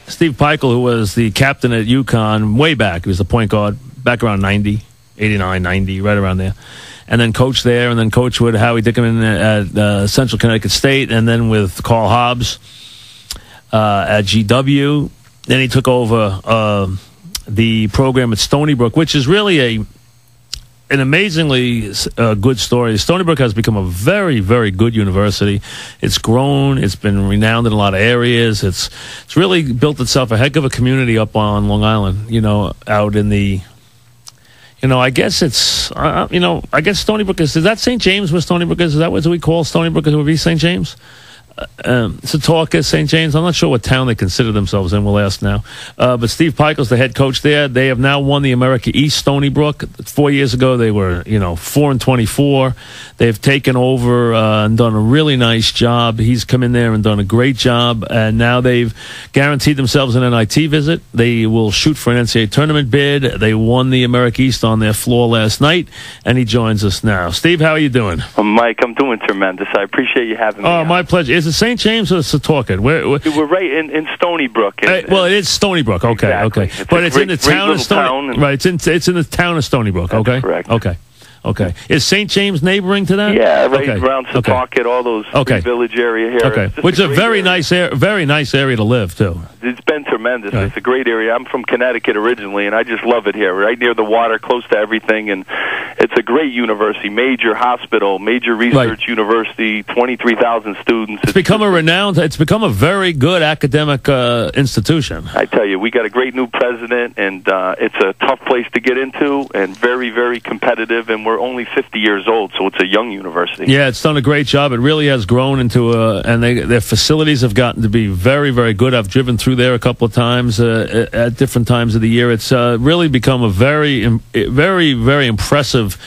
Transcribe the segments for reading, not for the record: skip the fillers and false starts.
Steve Pikiell, who was the captain at UConn way back. He was the point guard back around 90, 89, 90, right around there. And then coached there, and then coached with Howie Dickerman at Central Connecticut State, and then with Carl Hobbs at GW. Then he took over the program at Stony Brook, which is really an amazingly good story. Stony Brook has become a very, very good university. It's grown. It's been renowned in a lot of areas. It's really built itself a heck of a community up on Long Island, out in the... I guess it's, I guess Stony Brook is that St. James where Stony Brook is? Is that what we call Stony Brook? It would be St. James? Setauket, St. James. I'm not ssure what town they consider themselves in. We'll ask now. But Steve Pikiell's the head coach there. They have now won the America East Stony Brook. 4 years ago, they were, 4-24. They've taken over and done a really nice job. He's come in there and done a great job. And now they've guaranteed themselves an NIT visit. They will shoot for an NCAA tournament bid. They won the America East on their floor last night, and he joins us now. Steve, how are you doing? Mike, I'm doing tremendous. I appreciate you having me. Oh, my pleasure. Is it St. James or Setauket? We're right in Stony Brook. Well, it is Stony Brook. Okay, exactly. okay. But it's in the town of Stony Brook. Right, it's in the town of Stony Brook. That's okay, correct. Okay. Is St. James neighboring to that? Yeah, right around Setauket, all those village area here. Okay, which is a very nice area to live too. It's been tremendous. Right. It's a great area. I'm from Connecticut originally, and I just love it here. Right near the water, close to everything, and it's a great university, major hospital, major research university, 23,000 students. It's become a very good academic institution. I tell you, we got a great new president, and it's a tough place to get into, and very, very competitive, and we're only 50 years old, so it's a young university. Yeah, it's done a great job. It really has grown into and their facilities have gotten to be very, very good. I've driven through there a couple of times at different times of the year. It's really become a very, very, very impressive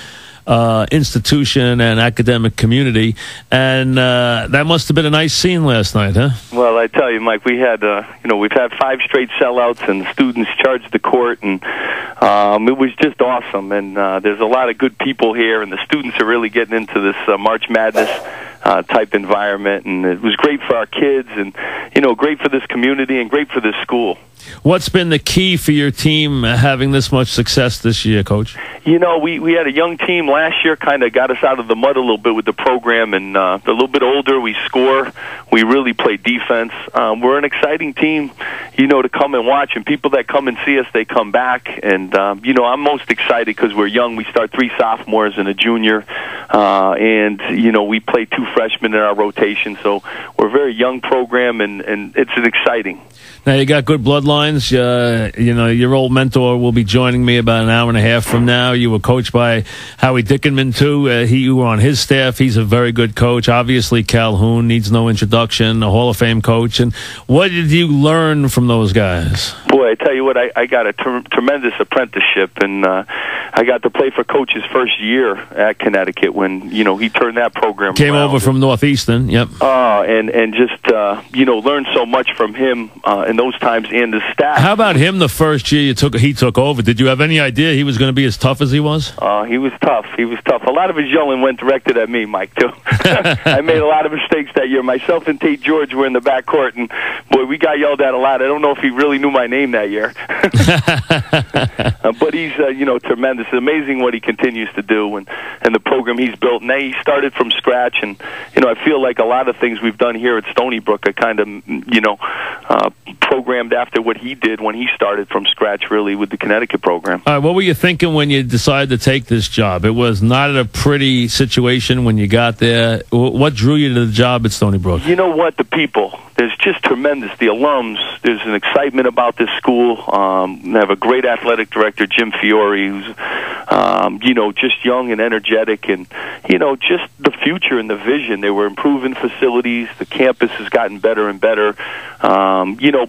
institution and academic community, and that must have been a nice scene last night, huh? Well, I tell you, Mike, we had we've had 5 straight sellouts, and students charged the court, and it was just awesome. And there's a lot of good people here, and the students are really getting into this March Madness type environment, and it was great for our kids, and great for this community, and great for this school. What's been the key for your team having this much success this year, Coach? We had a young team last year, kind of got us out of the mud a little bit with the program, and a little bit older, we score. We really play defense. We're an exciting team, to come and watch, and people that come and see us, they come back. And, I'm most excited because we're young. We start 3 sophomores and a junior, and, we play 2 freshmen in our rotation. So we're a very young program, and it's exciting. Now, you got good bloodlines. Your old mentor will be joining me about an hour and a half from now. You were coached by Howie Dickerman, too. You were on his staff. He's a very good coach. Obviously, Calhoun needs no introduction, a Hall of Fame coach. And what did you learn from those guys? Boy, I tell you what, I got a tremendous apprenticeship, and I got to play for Coach's first year at Connecticut when, he turned that program Came around. over from Northeastern, yep. And just, learned so much from him in those times and the staff. How about him the first year he took over? Did you have any idea he was going to be as tough as he was? He was tough. A lot of his yelling went directed at me, Mike, too. I made a lot of mistakes that year. Myself and Tate George were in the backcourt, and, boy, we got yelled at a lot. I don't know if he really knew my name that year. But he's, tremendous. It's amazing what he continues to do and the program he's built. And he started from scratch, and, I feel like a lot of things we've done here at Stony Brook are kind of, programmed after what he did when he started from scratch, really, with the Connecticut program. All right, what were you thinking when you decided to take this job? It was not a pretty situation when you got there. What drew you to the job at Stony Brook? You know what? The people. There's just tremendous. The alums. There's an excitement about this school. They have a great athletic director, Jim Fiore, who's, just young and energetic, and, just the future and the vision. They were improving facilities. The campus has gotten better and better.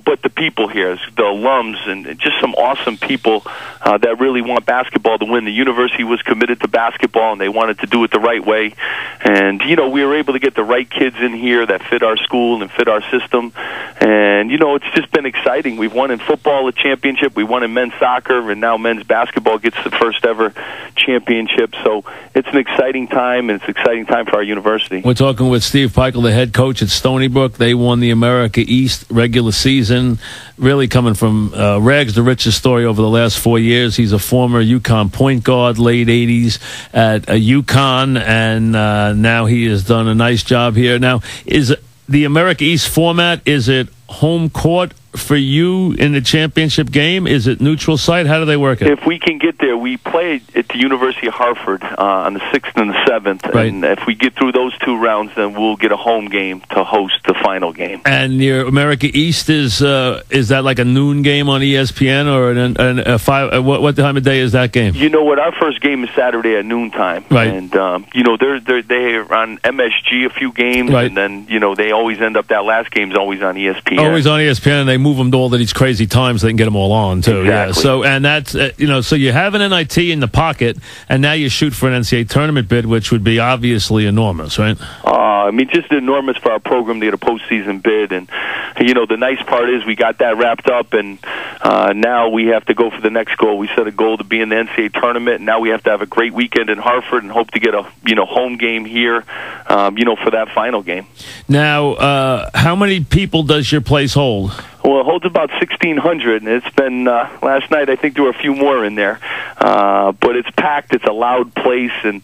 But the people here, the alums, and just some awesome people that really want basketball to win. The university was committed to basketball, and they wanted to do it the right way. And, we were able to get the right kids in here that fit our school and fit our system. And, it's just been exciting. We've won in football a championship. We won in men's soccer, and now men's basketball gets the first ever another championship. So it's an exciting time, and it's an exciting time for our university. We're talking with Steve Pikiell, the head coach at Stony Brook. They won the America East regular season, really coming from rags to riches story over the last 4 years. He's a former UConn point guard, late 80s at UConn, and now he has done a nice job here. Now, is the America East format, is it home court for you in the championship game? Is it neutral site? How do they work it? If we can get there, we play at the University of Hartford on the 6th and the 7th. Right. And if we get through those 2 rounds, then we'll get a home game to host the final game. And your America East is that like a noon game on ESPN, or a 5? What time of day is that game? You know what? Our first game is Saturday at noontime. Right. And they're on MSG a few games, right. And then they always end up, that last game's always on ESPN. Always on ESPN, and they move them to all of these crazy times so they can get them all on too. Exactly. Yeah. So, and that's so you have an NIT in the pocket, and now you shoot for an NCAA tournament bid, which would be obviously enormous, right? I mean, just enormous for our program to get a postseason bid. And the nice part is we got that wrapped up, and now we have to go for the next goal. We set a goal to be in the NCAA tournament, and now we have to have a great weekend in Hartford and hope to get a home game here, for that final game. Now, how many people does your place hold? Well, it holds about 1,600, and it's been, last night I think there were a few more in there. But it's packed, it's a loud place, and,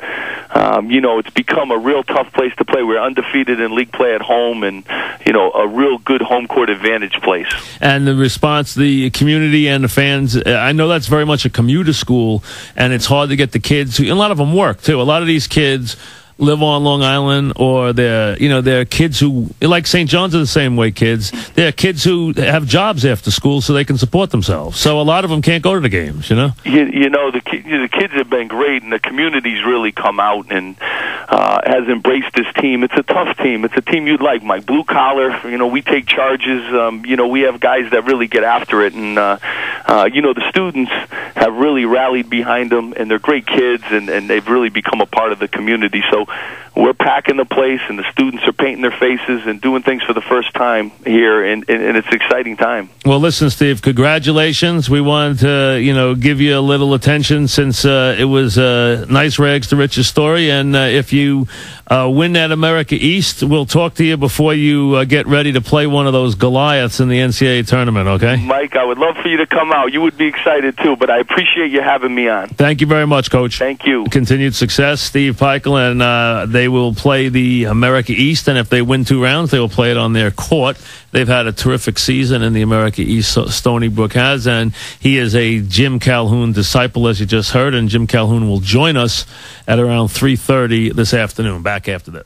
it's become a real tough place to play. We're undefeated in league play at home, and, a real good home court advantage place. And the response, the community and the fans, I know that's very much a commuter school, and it's hard to get the kids, a lot of them work, too. A lot of these kids live on Long Island, or they're kids who, like St. John's are the same way kids. They're kids who have jobs after school so they can support themselves. So a lot of them can't go to the games, The kids have been great, and the community's really come out and has embraced this team. It's a tough team. It's a team you'd like, Mike. Blue collar, we take charges. We have guys that really get after it, and the students have really rallied behind them, and they're great kids, and they've really become a part of the community. So we're packing the place, and the students are painting their faces and doing things for the first time here, and it's an exciting time. Well, listen, Steve, congratulations. We wanted to, give you a little attention since it was a nice rags to riches story, and if you win that America East, we'll talk to you before you get ready to play one of those Goliaths in the NCAA tournament, okay? Mike, I would love for you to come out. You would be excited, too, but I appreciate you having me on. Thank you very much, Coach. Thank you. Continued success, Steve Pikiell, and they will play the America East, and if they win 2 rounds, they will play it on their court. They've had a terrific season in the America East, Stony Brook has, and he is a Jim Calhoun disciple, as you just heard, and Jim Calhoun will join us at around 3:30 this afternoon. Back after this.